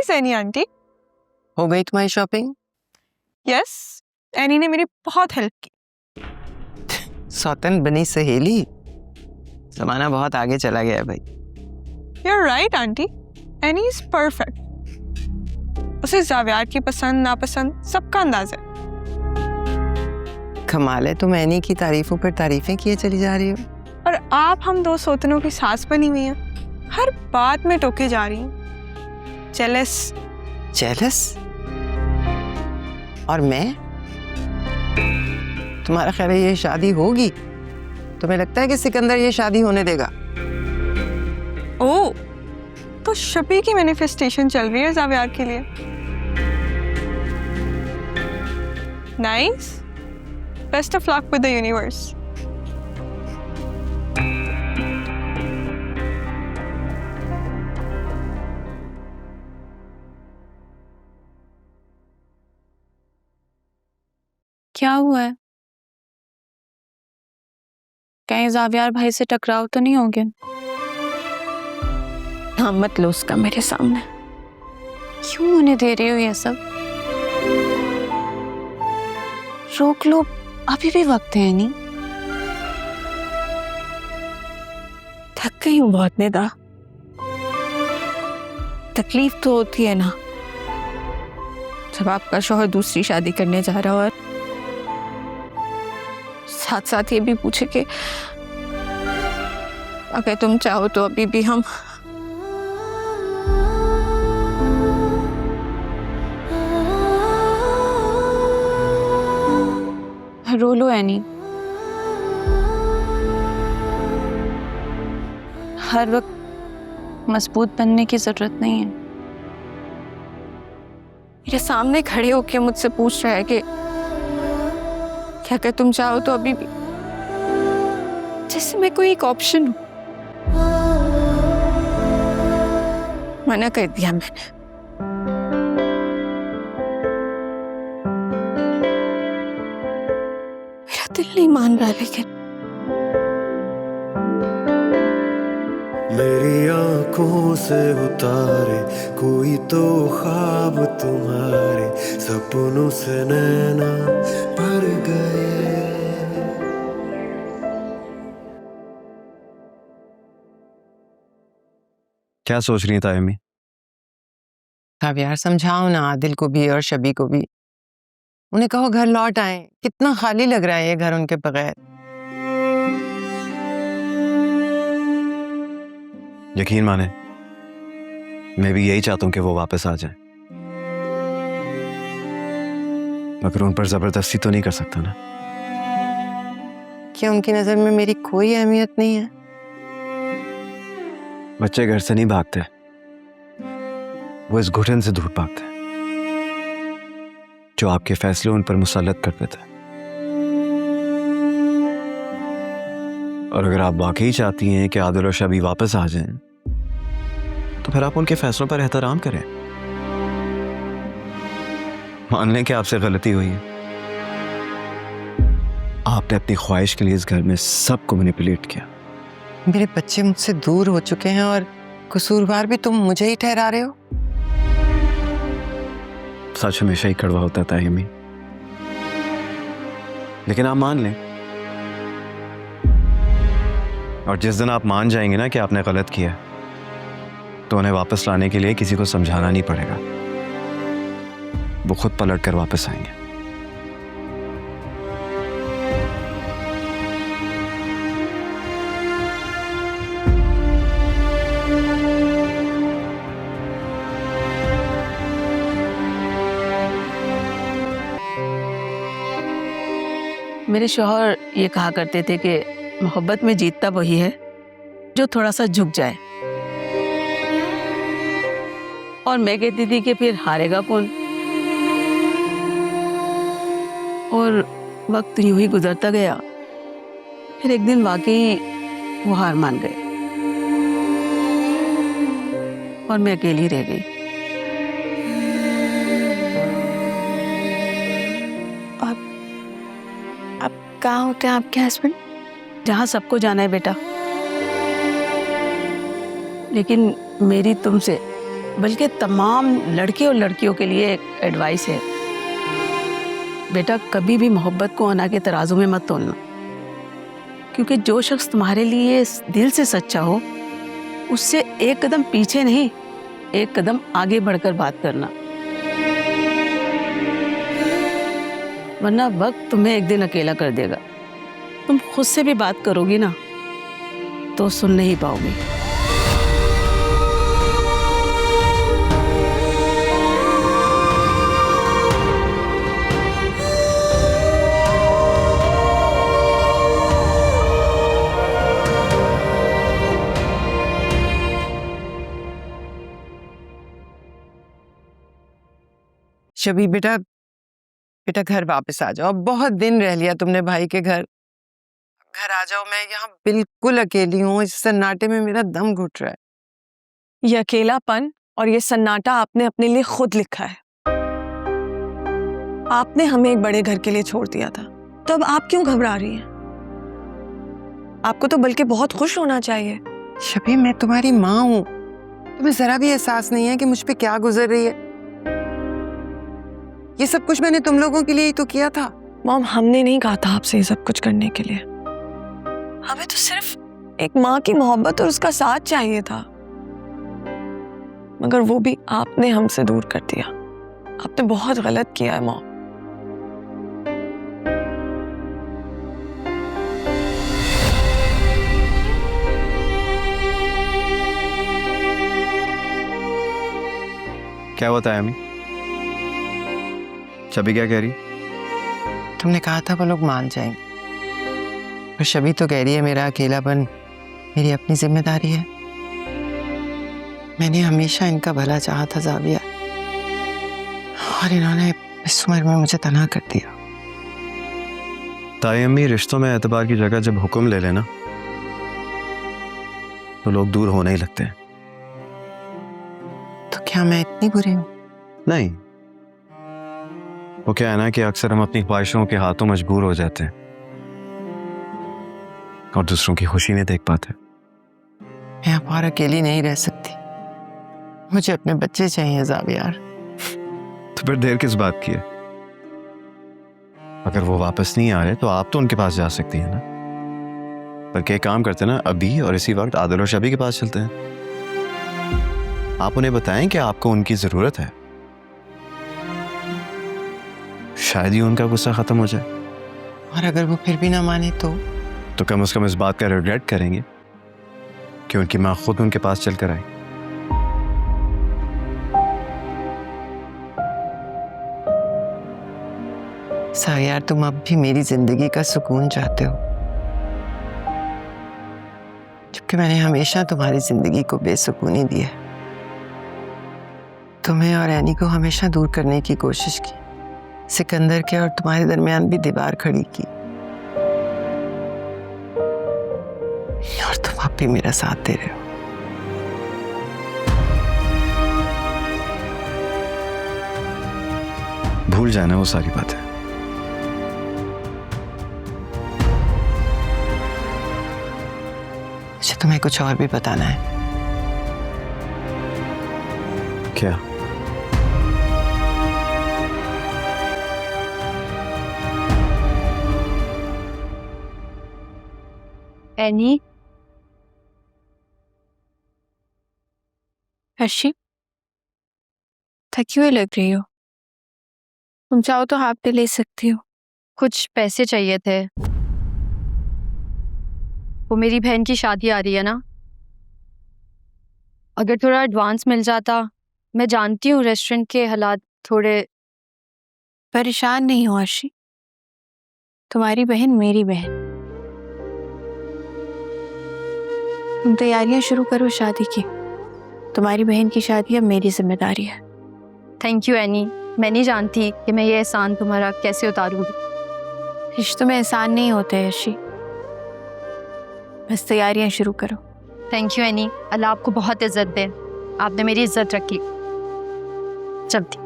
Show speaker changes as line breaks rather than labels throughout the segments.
Is any aunty?
हो गई तुम्हारी शॉपिंग?
यस, एनी ने मेरी बहुत हेल्प की।
सौतन बनी सहेली, जमाना बहुत आगे चला गया है भाई।
You're right, aunty. Any is perfect. उसे जावियार की पसंद नापसंद सबका अंदाजा है।
कमाल है, तुम एनी की तारीफों पर तारीफें किए चली जा रही हो।
और आप हम दो सौतनों की सास बनी हुई हैं, हर बात में टोके जा रही हैं। जेलस।
जेलस? और मैं? तुम्हारा ख्याल है ये शादी होगी? तुम्हें लगता है कि सिकंदर ये शादी होने देगा?
ओह, तो शबी की मैनिफेस्टेशन चल रही है जावियार के लिए। Nice, best of luck with the universe.
क्या हुआ है? कहीं जावियार भाई से टकराव तो नहीं हो गया? नाम मत लो उसका मेरे सामने। क्यों होने दे रही हो ये सब? रोक लो, अभी भी वक्त है। नहीं थक गई हूँ बहुत निदा। तकलीफ तो होती है ना जब आपका शौहर दूसरी शादी करने जा रहा हो और साथ साथ ये भी पूछे कि अगर तुम चाहो तो अभी भी हम रो लो एनी। हर वक्त मजबूत बनने की जरूरत नहीं है। मेरे सामने खड़े होके मुझसे पूछ रहा है कि क्या अगर तुम चाहो तो अभी भी, जैसे मैं कोई एक ऑप्शन हूं। मना कर दिया मैंने। मेरा दिल नहीं मान रहा लेकिन
मेरी आंखों से उतारे कोई तो ख्वाब तुम्हारे, सपनों से नैना भर गए।
क्या सोच रही है तायमी?
अब यार समझाओ ना आदिल को भी और शबी को भी। उन्हें कहो घर लौट आए। कितना खाली लग रहा है ये घर उनके बगैर।
यकीन माने, मैं भी यही चाहता हूं कि वो वापस आ जाए, मगर उन पर जबरदस्ती तो नहीं कर सकता ना।
क्या उनकी नजर में मेरी कोई अहमियत नहीं है?
बच्चे घर से नहीं भागते, वो इस घुटन से दूर भागते हैं जो आपके फैसले उन पर मुसल्लत कर देते हैं। और अगर आप वाकई चाहती हैं कि आदिल और शबी वापस आ जाएं, तो फिर आप उनके फैसलों पर एहतराम करें। मान लें कि आपसे गलती हुई है। आपने अपनी ख्वाहिश के लिए इस घर में सबको मैनिपुलेट किया।
मेरे बच्चे मुझसे दूर हो चुके हैं और कसूरवार भी तुम मुझे ही ठहरा रहे हो।
सच हमेशा ही कड़वा होता था तायमी, लेकिन आप मान लें, और जिस दिन आप मान जाएंगे ना कि आपने गलत किया, तो उन्हें वापस लाने के लिए किसी को समझाना नहीं पड़ेगा। वो खुद पलट कर वापस आएंगे।
मेरे शौहर ये कहा करते थे कि मोहब्बत में जीतता वही है जो थोड़ा सा झुक जाए, और मैं कहती थी कि फिर हारेगा कौन। और वक्त यूं ही गुजरता गया। फिर एक दिन वाकई वो हार मान गए और मैं अकेली रह गई।
कहाँ होते हैं आपके हस्बैंड?
जहाँ सबको जाना है बेटा, लेकिन मेरी तुमसे बल्कि तमाम लड़के और लड़कियों के लिए एक एडवाइस है। बेटा, कभी भी मोहब्बत को अना के तराजू में मत तोलना, क्योंकि जो शख्स तुम्हारे लिए दिल से सच्चा हो उससे एक कदम पीछे नहीं, एक कदम आगे बढ़कर बात करना, वरना वक्त तुम्हें एक दिन अकेला कर देगा। तुम खुद से भी बात करोगी ना तो सुन नहीं पाओगी।
शबी बेटा, बेटा घर वापस आ जाओ। बहुत दिन रह लिया तुमने भाई के घर। घर आ जाओ, मैं यहाँ बिल्कुल अकेली हूँ। इस सन्नाटे में मेरा दम घुट रहा है।
ये अकेलापन और ये सन्नाटा आपने अपने लिए खुद लिखा है। आपने हमें एक बड़े घर के लिए छोड़ दिया था, तो अब आप क्यों घबरा रही हैं? आपको तो बल्कि बहुत खुश होना चाहिए।
शबी, मैं तुम्हारी माँ हूँ। तुम्हें जरा भी एहसास नहीं है कि मुझ पे क्या गुजर रही है? ये सब कुछ मैंने तुम लोगों के लिए ही तो किया था।
मॉम, हमने नहीं कहा था आपसे ये सब कुछ करने के लिए। हमें तो सिर्फ एक माँ की मोहब्बत और उसका साथ चाहिए था, मगर वो भी आपने हमसे दूर कर दिया। आपने बहुत गलत किया है मॉम।
क्या होता है अम्मी? शबी क्या कह रही?
तुमने कहा था वो लोग मान जाएंगे, पर शबी तो कह रही है मेरा अकेलापन मेरी अपनी जिम्मेदारी है। मैंने हमेशा इनका भला चाहा था जाविया, और इन्होंने इस उम्र में मुझे तनहा कर दिया।
ताई अम्मी, रिश्तों में एतबार की जगह जब हुक्म ले लेना तो लोग दूर होने ही लगते हैं।
तो क्या मैं इतनी बुरी हूँ?
नहीं, वो क्या है ना कि अक्सर हम अपनी ख्वाहिशों के हाथों मजबूर हो जाते हैं और दूसरों की खुशी नहीं देख पाते।
मैं अब और अकेली नहीं रह सकती। मुझे अपने बच्चे चाहिए जावियार।
तो फिर देर किस बात की है? अगर वो वापस नहीं आ रहे तो आप तो उनके पास जा सकती हैं ना। बल्कि एक काम करते ना, अभी और इसी वक्त आदिल और शबी के पास चलते हैं। आप उन्हें बताएं कि आपको उनकी जरूरत है। शायद ही उनका गुस्सा खत्म हो जाए।
और अगर वो फिर भी ना माने
तो कम से कम इस बात का रिग्रेट करेंगे कि उनकी माँ खुद उनके पास चलकर आई।
यार, तुम अब भी मेरी जिंदगी का सुकून चाहते हो, जबकि मैंने हमेशा तुम्हारी जिंदगी को बेसुकूनी दी है। तुम्हें और एनी को हमेशा दूर करने की कोशिश की, सिकंदर के और तुम्हारे दरमियान भी दीवार खड़ी की, और तुम अब भी मेरा साथ दे रहे हो।
भूल जाना वो सारी बातें।
अच्छा, तुम्हें कुछ और भी बताना है?
क्या?
एनी, अर्शी, थकी हुई लग रही हो। तुम चाहो तो हाफ डे ले सकती हो।
कुछ पैसे चाहिए थे। वो मेरी बहन की शादी आ रही है ना, अगर थोड़ा एडवांस मिल जाता। मैं जानती हूँ रेस्टोरेंट के हालात थोड़े।
परेशान नहीं हो अर्शी, तुम्हारी बहन मेरी बहन। तुम तैयारियां शुरू करो शादी की। तुम्हारी बहन की शादी अब मेरी जिम्मेदारी है।
Thank you any. मैं नहीं जानती कि मैं ये एहसान तुम्हारा कैसे उतारूंगी।
रिश्तों में एहसान नहीं होते अर्शी, बस तैयारियां शुरू करो।
Thank you any. अल्लाह आपको बहुत इज्जत दे। आपने मेरी इज्जत रखी। चलती।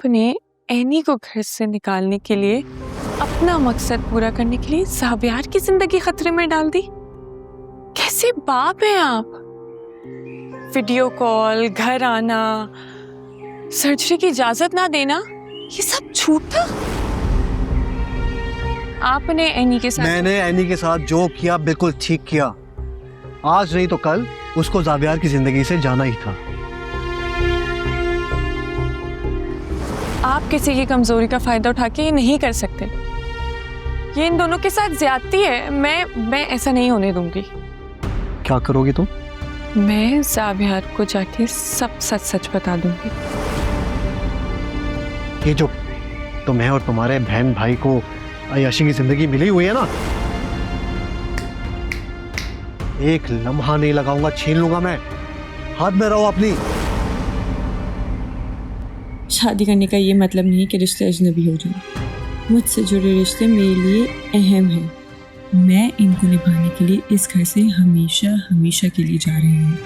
आपने एनी को घर से निकालने के लिए, अपना मकसद पूरा करने के लिए ज़ावियार की जिंदगी खतरे में डाल दी। कैसे बाप हैं आप? वीडियो कॉल, घर आना, सर्जरी की इजाजत ना देना, ये सब झूठ था। आपने एनी के साथ
मैंने एनी के साथ जो किया बिल्कुल ठीक किया। आज नहीं तो कल उसको ज़ावियार की जिंदगी से जाना ही था।
आप किसी की कमजोरी का फायदा उठा के ये नहीं कर सकते। ये इन दोनों के साथ ज्यादती है। मैं ऐसा नहीं होने दूंगी।
क्या करोगी तुम?
मैं ज़ावियार को जाके सब सच सच बता दूंगी।
ये जो तुम्हें और तुम्हारे बहन भाई को अय्याशी की जिंदगी मिली हुई है ना, एक लम्हा नहीं लगाऊंगा, छीन लूंगा मैं। हाथ में रहो अपनी।
शादी करने का ये मतलब नहीं कि रिश्ते अजनबी हो जाए। मुझसे जुड़े रिश्ते मेरे लिए अहम हैं। मैं इनको निभाने के लिए इस घर से हमेशा हमेशा के लिए जा रही हूँ।